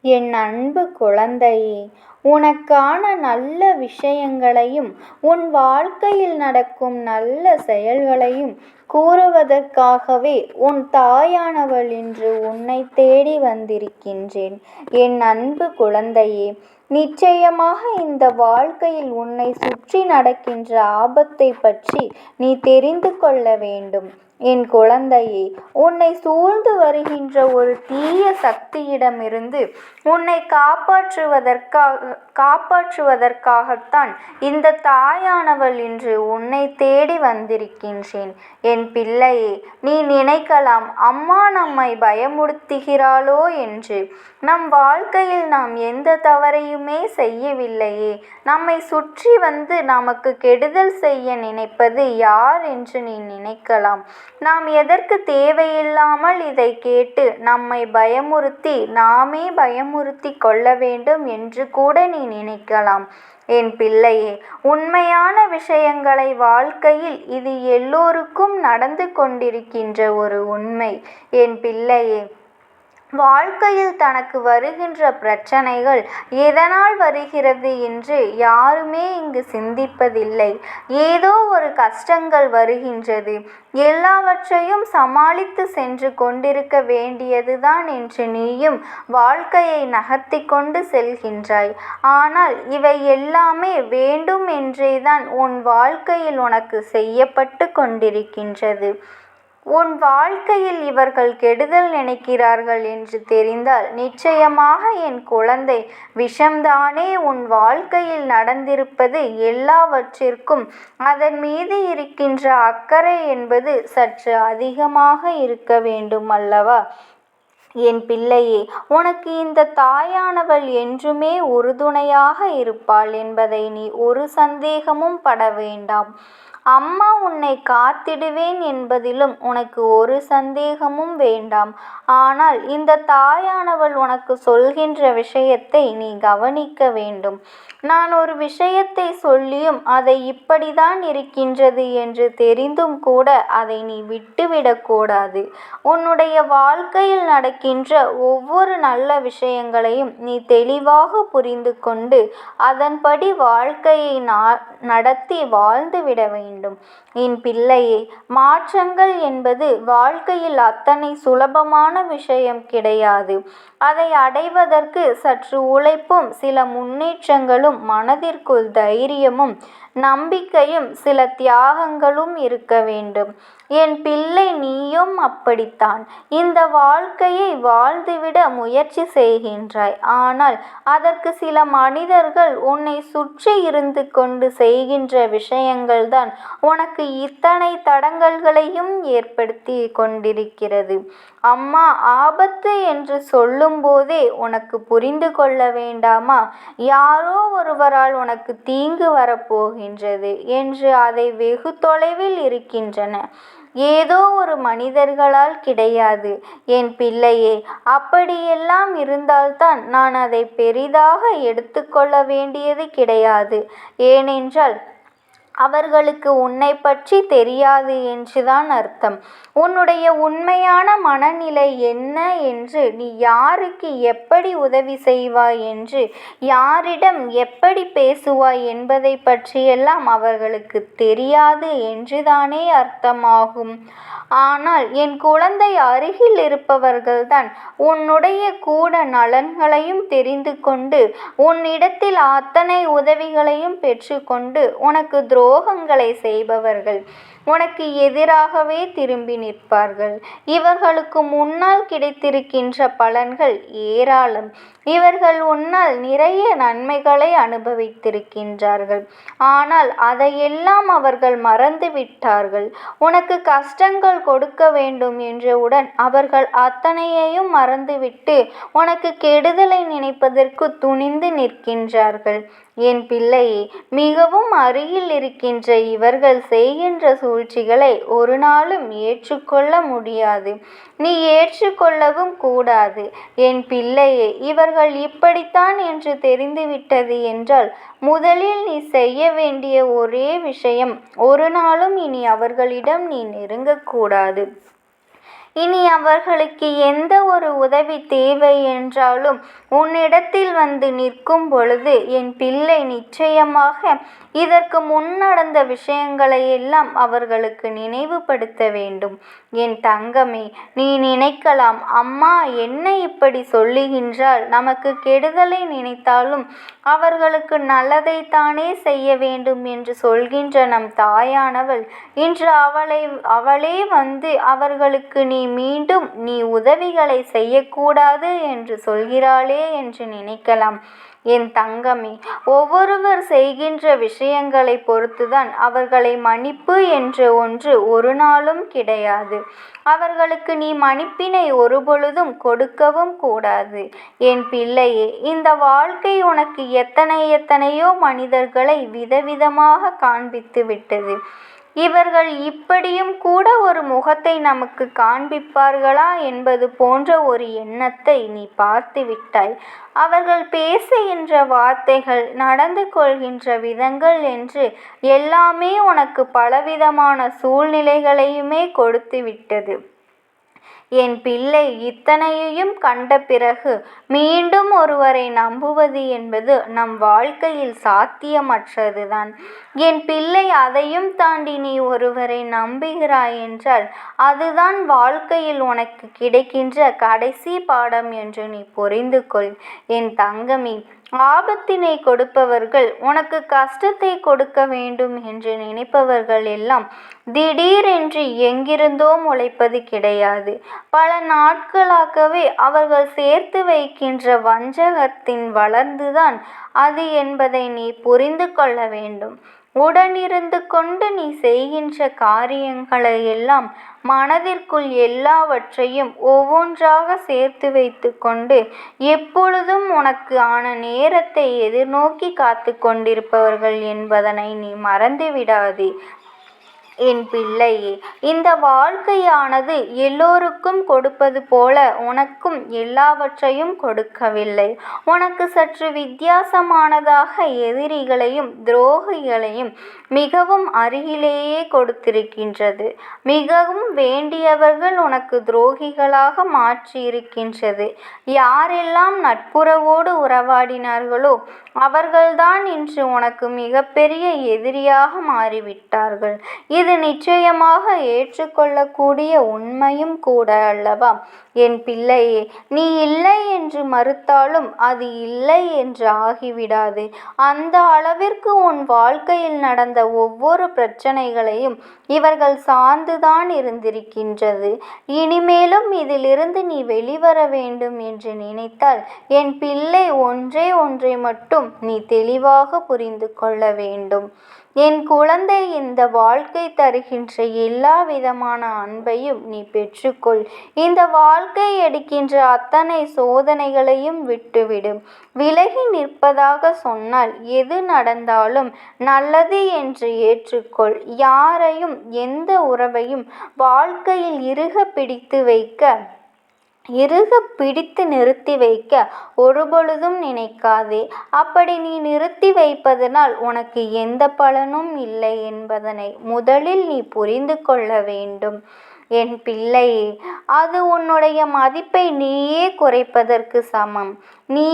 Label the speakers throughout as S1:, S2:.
S1: என் அன்பு குழந்தையே, உனக்கான நல்ல விஷயங்களையும் உன் வாழ்க்கையில் நடக்கும் நல்ல செயல்களையும் கூறுவதற்காகவே உன் தாயானவள் இன்று உன்னை தேடி வந்திருக்கின்றேன். என் அன்பு குழந்தையே, நிச்சயமாக இந்த வாழ்க்கையில் உன்னை சுற்றி நடக்கின்ற ஆபத்தை பற்றி நீ தெரிந்து கொள்ள வேண்டும். என் குழந்தையே, உன்னை சூழ்ந்து வருகின்ற ஒரு தீய சக்தியிடமிருந்து உன்னை காப்பாற்றுவதற்காகத்தான் இந்த தாயானவள் இன்று உன்னை தேடி வந்திருக்கின்றேன். என் பிள்ளையே, நீ நினைக்கலாம், அம்மா நம்மை பயமுறுத்துகிறாளோ என்று. நம் வாழ்க்கையில் நாம் எந்த தவறையுமே செய்யவில்லையே. நம்மை சுற்றி வந்து நமக்கு கெடுதல் செய்ய நினைப்பது யார் என்று நீ நினைக்கலாம். நாம் எதற்கு தேவையில்லாமல் இதை கேட்டு நம்மை பயமுறுத்தி நாமே பயமுறுத்தி கொள்ள வேண்டும் என்று கூட நீ நினைக்கலாம். என் பிள்ளையே, உண்மையான விஷயங்களை வாழ்க்கையில் இது எல்லோருக்கும் நடந்து கொண்டிருக்கின்ற ஒரு உண்மை. என் பிள்ளையே, வாழ்க்கையில் தனக்கு வருகின்ற பிரச்சனைகள் எதனால் வருகிறது என்று யாருமே இங்கு சிந்திப்பதில்லை. ஏதோ ஒரு கஷ்டங்கள் வருகின்றது, எல்லாவற்றையும் சமாளித்து சென்று கொண்டிருக்க வேண்டியதுதான் என்று நீயும் வாழ்க்கையை நகர்த்தி கொண்டு செல்கின்றாய். ஆனால் இவை எல்லாமே வேண்டும் என்றேதான் உன் வாழ்க்கையில் உனக்கு செய்யப்பட்டு கொண்டிருக்கின்றது. உன் வாழ்க்கையில் இவர்கள் கெடுதல் நினைக்கிறார்கள் என்று தெரிந்தால் நிச்சயமாக என் குழந்தை, விஷம்தானே உன் வாழ்க்கையில் நடந்திருப்பது. எல்லாவற்றிற்கும் அதன் மீது இருக்கின்ற அக்கறை என்பது சற்று அதிகமாக இருக்க வேண்டும் அல்லவா? என் பிள்ளையே, உனக்கு இந்த தாயானவள் என்றுமே உறுதுணையாக இருப்பாள் என்பதை நீ ஒரு சந்தேகமும் பட வேண்டாம். அம்மா உன்னை காத்திடுவேன் என்பதிலும் உனக்கு ஒரு சந்தேகமும் வேண்டாம். ஆனால் இந்த தாயானவள் உனக்கு சொல்கின்ற விஷயத்தை நீ கவனிக்க வேண்டும். நான் ஒரு விஷயத்தை சொல்லியும் அதை இப்படிதான் இருக்கின்றது என்று தெரிந்தும் கூட அதை நீ விட்டுவிடக்கூடாது. உன்னுடைய வாழ்க்கையில் நடக்கின்ற ஒவ்வொரு நல்ல விஷயங்களையும் நீ தெளிவாக புரிந்து கொண்டு அதன்படி வாழ்க்கையை நடத்தி வாழ்ந்துவிட வேண்டும். என் பிள்ளையே, மாற்றங்கள் என்பது வாழ்க்கையில் அத்தனை சுலபமான விஷயம் கிடையாது. அதை அடைவதற்கு சற்று உழைப்பும் சில முன்னேற்றங்களும் மனதிற்குள் தைரியமும் நம்பிக்கையும் சில தியாகங்களும் இருக்க வேண்டும். என் பிள்ளை, நீயும் அப்படித்தான். இந்த வாழ்க்கையை வாழ்ந்துவிட முயற்சி செய்கின்றாய். ஆனால் அதற்கு சில மனிதர்கள் உன்னை சுற்றி இருந்து கொண்டு செய்கின்ற விஷயங்கள்தான் உனக்கு இத்தனை தடங்கல்களையும் ஏற்படுத்தி கொண்டிருக்கிறது. அம்மா ஆபத்து என்று சொல்லும் போதே உனக்கு புரிந்து கொள்ள வேண்டாமா? யாரோ ஒருவரால் உனக்கு தீங்கு வரப்போகின்றது என்று அதை வெகு தொலைவில் இருக்கின்றன. ஏதோ ஒரு மனிதர்களால் கிடையாது. என் பிள்ளையே, அப்படியெல்லாம் இருந்தால்தான் நான் அதை பெரிதாக எடுத்துக்கொள்ள வேண்டியது கிடையாது. ஏனென்றால் அவர்களுக்கு உன்னை பற்றி தெரியாது என்றுதான் அர்த்தம். உன்னுடைய உண்மையான மனநிலை என்ன என்று, நீ யாருக்கு எப்படி உதவி செய்வாய் என்று, யாரிடம் எப்படி பேசுவாய் என்பதை பற்றியெல்லாம் அவர்களுக்கு தெரியாது என்றுதானே அர்த்தமாகும். ஆனால் என் குழந்தை, அருகில் இருப்பவர்கள்தான் உன்னுடைய கூட நலன்களையும் தெரிந்து கொண்டு உன்னிடத்தில் அத்தனை உதவிகளையும் பெற்றுக்கொண்டு உனக்கு துரோகங்களை செய்பவர்கள் உனக்கு எதிராகவே திரும்பி நிற்பார்கள். இவர்களுக்கு முன்னால் கிடைத்திருக்கின்ற பலன்கள் ஏராளம். இவர்கள் உன்னால் நிறைய நன்மைகளை அனுபவித்திருக்கின்றார்கள். ஆனால் அதையெல்லாம் அவர்கள் மறந்து விட்டார்கள். உனக்கு கஷ்டங்கள் கொடுக்க வேண்டும் என்றவுடன் அவர்கள் அத்தனையையும் மறந்துவிட்டு உனக்கு கெடுதலை நினைப்பதற்கு துணிந்து நிற்கின்றார்கள். என் பிள்ளையே, மிகவும் அருகில் இருக்கின்ற இவர்கள் செய்கின்ற சூழ்ச்சிகளை ஒரு நாளும் ஏற்றுக்கொள்ள முடியாது. நீ ஏற்றுக்கொள்ளவும் கூடாது. என் பிள்ளையே, இவர்கள் இப்படித்தான் என்று தெரிந்துவிட்டது என்றால் முதலில் நீ செய்ய வேண்டிய ஒரே விஷயம், ஒரு நாளும் இனி அவர்களிடம் நீ நெருங்கக்கூடாது. இனி அவர்களுக்கு எந்த ஒரு உதவி தேவை என்றாலும் உன்னிடத்தில் வந்து நிற்கும் பொழுது என் பிள்ளை நிச்சயமாக இதற்கு முன் நடந்த விஷயங்களை எல்லாம் அவர்களுக்கு நினைவுபடுத்த வேண்டும். என் தங்கமே, நீ நினைக்கலாம், அம்மா என்ன இப்படி சொல்லுகின்றாள், நமக்கு கெடுதலை நினைத்தாலும் அவர்களுக்கு நல்லதைத்தானே செய்ய வேண்டும் என்று சொல்கின்ற நம் தாயானவள் இன்று அவளே வந்து அவர்களுக்கு மீண்டும் நீ உதவிகளை செய்யக்கூடாது என்று சொல்கிறாளே என்று நினைக்கலாம். என் தங்கமே, ஒவ்வொருவர் செய்கின்ற விஷயங்களை பொறுத்துதான் அவர்களை மன்னிப்பு என்ற ஒன்று ஒரு நாளும் கிடையாது. அவர்களுக்கு நீ மன்னிப்பினை ஒருபொழுதும் கொடுக்கவும் கூடாது. என் பிள்ளையே, இந்த வாழ்க்கை உனக்கு எத்தனையோ மனிதர்களை விதவிதமாக காண்பித்து விட்டது. இவர்கள் இப்படியும் கூட ஒரு முகத்தை நமக்கு காண்பிப்பார்களா என்பது போன்ற ஒரு எண்ணத்தை நீ பார்த்து விட்டாய். அவர்கள் பேசுகின்ற வார்த்தைகள், நடந்து கொள்கின்ற விதங்கள் என்று எல்லாமே உனக்கு பலவிதமான சூழ்நிலைகளையுமே கொடுத்து விட்டது. என் பிள்ளை, இத்தனையையும் கண்ட பிறகு மீண்டும் ஒருவரை நம்புவது என்பது நம் வாழ்க்கையில் சாத்தியமற்றதுதான். என் பிள்ளை, அதையும் தாண்டி நீ ஒருவரை நம்புகிறாய் என்றால் அதுதான் வாழ்க்கையில் உனக்கு கிடைக்கின்ற கடைசி பாடம் என்று நீ புரிந்து கொள். என் தங்கமே, ஆபத்தினை கொடுப்பவர்கள், உனக்கு கஷ்டத்தை கொடுக்க வேண்டும் என்று நினைப்பவர்கள் எல்லாம் திடீரென்று எங்கிருந்தோ முளைப்பது கிடையாது. பல நாட்களாகவே அவர்கள் சேர்த்து வைக்கின்ற வஞ்சகத்தின் வளர்ந்துதான் அது என்பதை நீ புரிந்து கொள்ள வேண்டும். உடனிருந்து கொண்டு நீ செய்கின்ற காரியங்களை எல்லாம் மனதிற்குள் எல்லாவற்றையும் ஒவ்வொன்றாக சேர்த்து வைத்து கொண்டு எப்பொழுதும் உனக்கு ஆன நேரத்தை எதிர்நோக்கி காத்து கொண்டிருப்பவர்கள் என்பதனை நீ மறந்து விடாதே. என் பிள்ளையே, இந்த வாழ்க்கையானது எல்லோருக்கும் கொடுப்பது போல உனக்கும் எல்லாவற்றையும் கொடுக்கவில்லை. உனக்கு சற்று வித்தியாசமானதாக எதிரிகளையும் துரோகிகளையும் மிகவும் அருகிலேயே கொடுத்திருக்கின்றது. மிகவும் வேண்டியவர்கள் உனக்கு துரோகிகளாக மாற்றியிருக்கின்றது. யாரெல்லாம் நட்புறவோடு உறவாடினார்களோ அவர்கள்தான் இன்று உனக்கு மிகப்பெரிய எதிரியாக மாறிவிட்டார்கள். இது நிச்சயமாக ஏற்றுக்கொள்ளக்கூடிய உண்மையும் கூட அல்லவா? என் பிள்ளையே, நீ இல்லை என்று மறுத்தாலும் அது இல்லை என்று ஆகிவிடாது. அந்த அளவிற்கு உன் வாழ்க்கையில் நடந்த ஒவ்வொரு பிரச்சனைகளையும் இவர்கள் சார்ந்துதான் இருந்திருக்கின்றது. இனிமேலும் இதிலிருந்து நீ வெளிவர வேண்டும் என்று நினைத்தால் என் பிள்ளை, ஒன்றை மட்டும் நீ தெளிவாக புரிந்து கொள்ள வேண்டும். என் குழந்தை, இந்த வாழ்க்கை தருகின்ற எல்லா விதமான அன்பையும் நீ பெற்றுக்கொள். இந்த வாழ்க்கை எடுக்கின்ற அத்தனை சோதனைகளையும் விட்டுவிடும். விலகி நிற்பதாக சொன்னால் எது நடந்தாலும் நல்லது என்று ஏற்றுக்கொள். யாரையும் எந்த உறவையும் வாழ்க்கையில் இறுக பிடித்து நிறுத்தி வைக்க ஒருபொழுதும் நினைக்காதே. அப்படி நீ நிறுத்தி வைப்பதனால் உனக்கு எந்த பலனும் இல்லை என்பதனை முதலில் நீ புரிந்து கொள்ள வேண்டும். என் பிள்ளையே, அது உன்னுடைய மதிப்பை நீயே குறைப்பதற்கு சமம். நீ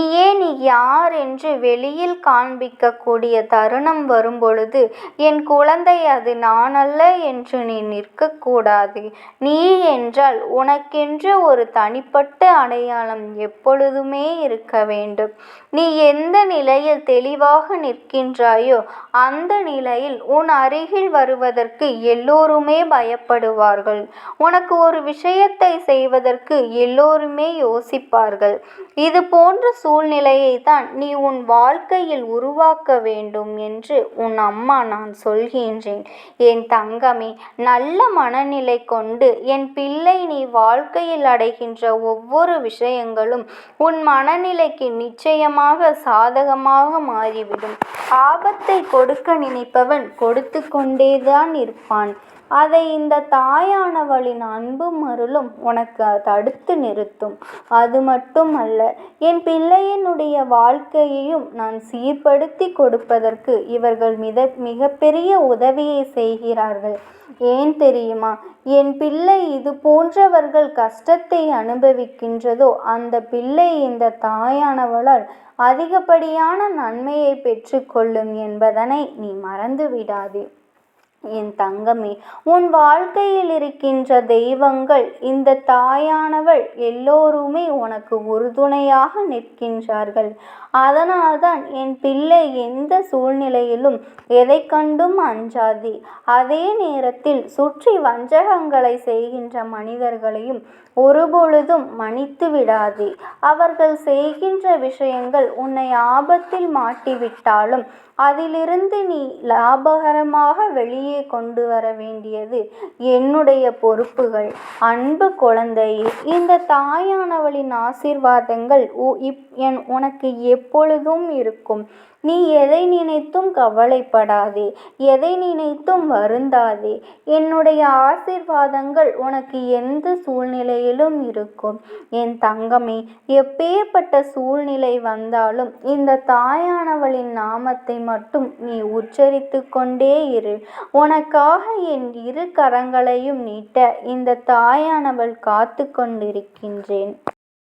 S1: யார் என்று வெளியில் காண்பிக்கக்கூடிய தருணம் வரும்பொழுது என் குழந்தை, அது நான் அல்ல என்று நீ நிற்கக்கூடாது. நீ என்றால் உனக்கென்று ஒரு தனிப்பட்ட அடையாளம் எப்பொழுதுமே இருக்க வேண்டும். நீ எந்த நிலையில் தெளிவாக நிற்கின்றாயோ அந்த நிலையில் உன் அருகில் வருவதற்கு எல்லோருமே பயப்படுவார்கள். உனக்கு ஒரு விஷயத்தை செய்வதற்கு எல்லோருமே யோசிப்பார்கள். இது போன்ற சூழ்நிலையை தான் நீ உன் வாழ்க்கையில் உருவாக்க வேண்டும் என்று உன் அம்மா நான் சொல்கின்றேன். என் தங்கமே, நல்ல மனநிலை கொண்டு என் பிள்ளை, நீ வாழ்க்கையில் அடைகின்ற ஒவ்வொரு விஷயங்களும் உன் மனநிலைக்கு நிச்சயமாக சாதகமாக மாறிவிடும். ஆபத்தை கொடுக்க நினைப்பவன் கொடுத்து கொண்டேதான் இருப்பான். அதை இந்த தாயானவளின் அன்பும் அருளும் உனக்கு தடுத்து நிறுத்தும். அது மட்டுமல்ல, என் பிள்ளையினுடைய வாழ்க்கையையும் நான் சீர்படுத்தி கொடுப்பதற்கு இவர்கள் மிகப்பெரிய உதவியை செய்கிறார்கள். ஏன் தெரியுமா? என் பிள்ளை இது போன்றவர்கள் கஷ்டத்தை அனுபவிக்கின்றதோ அந்த பிள்ளை இந்த தாயானவளால் அதிகப்படியான நன்மையை பெற்று கொள்ளும் என்பதனை நீ மறந்து விடாதே. என் தங்கமே, உன் வாழ்க்கையில் இருக்கின்ற தெய்வங்கள் இந்த தாயானவள் எல்லோருமே உனக்கு உறுதுணையாக நிற்கின்றார்கள். அதனால்தான் என் பிள்ளை எந்த சூழ்நிலையிலும் எதை கண்டும் அஞ்சாதே. அதே நேரத்தில் சுற்றி வஞ்சகங்களை செய்கின்ற மனிதர்களையும் ஒருபொழுதும் மன்னித்து விடாதே. அவர்கள் செய்கின்ற விஷயங்கள் உன்னை ஆபத்தில் மாட்டிவிட்டாலும் அதிலிருந்து நீ லாபகரமாக வெளியே கொண்டு வர வேண்டியது என்னுடைய பொறுப்புகள். அன்பு குழந்தையே, இந்த தாயானவளின் ஆசீர்வாதங்கள் உனக்கு எப்பொழுதும் இருக்கும். நீ எதை நினைத்தும் கவலைப்படாதே, எதை நினைத்தும் வருந்தாதே. என்னுடைய ஆசீர்வாதங்கள் உனக்கு எந்த சூழ்நிலையிலும் இருக்கும். என் தங்கமே, எப்பேற்பட்ட சூழ்நிலை வந்தாலும் இந்த தாயானவளின் நாமத்தை மட்டும் நீ உச்சரித்து கொண்டே இரு. உனக்காக என் இரு கரங்களையும் நீட்ட இந்த தாயானவள் காத்து கொண்டிருக்கின்றேன்.